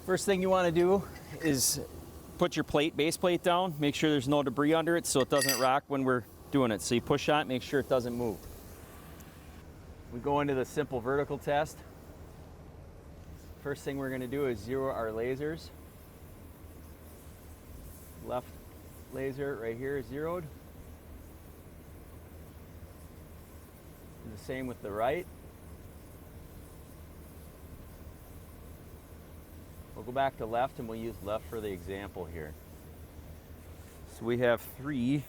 First thing you want to do is put your base plate down, make sure there's no debris under it so it doesn't rock when we're doing it. So you push on it, make sure it doesn't move. We go into the simple vertical test. First thing we're going to do is zero our lasers. Left laser right here is zeroed. Do the same with the right. We'll go back to left and we'll use left for the example here. So we have 3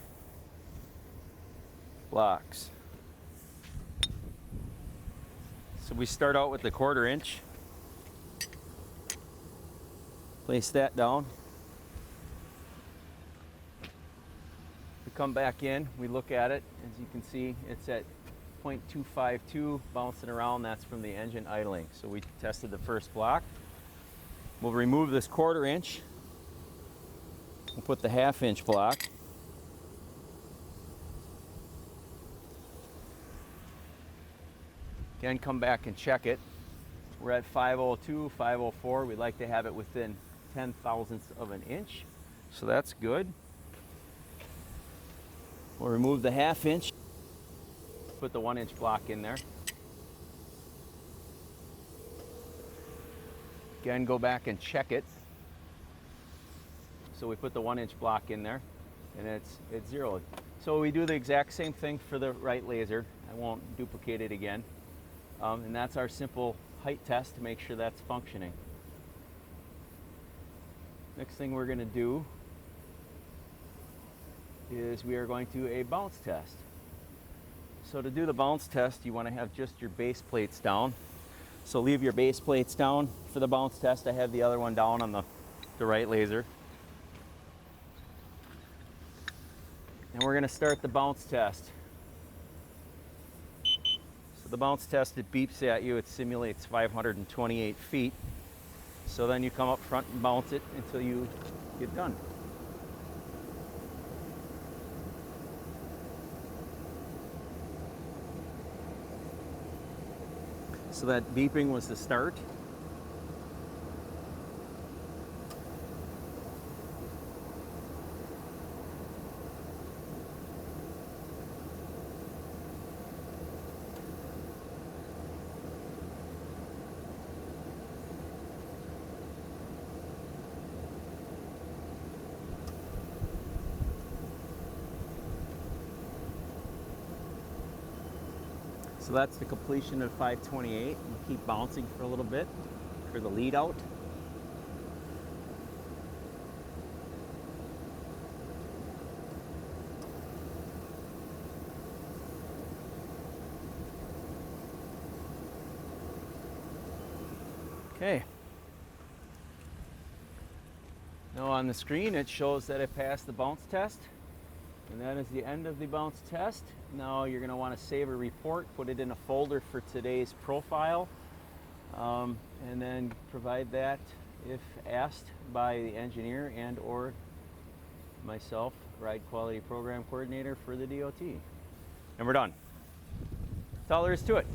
blocks. So we start out with the 1/4 inch. Place that down. We come back in, we look at it. As you can see, it's at 0.252 bouncing around. That's from the engine idling. So we tested the first block. We'll remove this 1/4 inch. We'll put the 1/2 inch block. Again, come back and check it. We're at 502, 504. We'd like to have it within 0.010 of an inch. So that's good. We'll remove the 1/2 inch. Put the 1 inch block in there. Again, go back and check it. So we put the 1 inch block in there and it's zeroed. So we do the exact same thing for the right laser. I won't duplicate it again. And that's our simple height test to make sure that's functioning. Next thing we're going to do is we are going to do a bounce test. So to do the bounce test, you want to have just your base plates down. So leave your base plates down for the bounce test. I have the other one down on the right laser. And we're going to start the bounce test. So the bounce test, it beeps at you. It simulates 528 feet. So then you come up front and bounce it until you get done. So that beeping was the start. So that's the completion of 528. We'll keep bouncing for a little bit for the lead out. Okay. Now on the screen it shows that it passed the bounce test. And that is the end of the bounce test. Now you're going to want to save a report, put it in a folder for today's profile, and then provide that if asked by the engineer and or myself, Ride Quality Program Coordinator for the DOT. And we're done. That's all there is to it.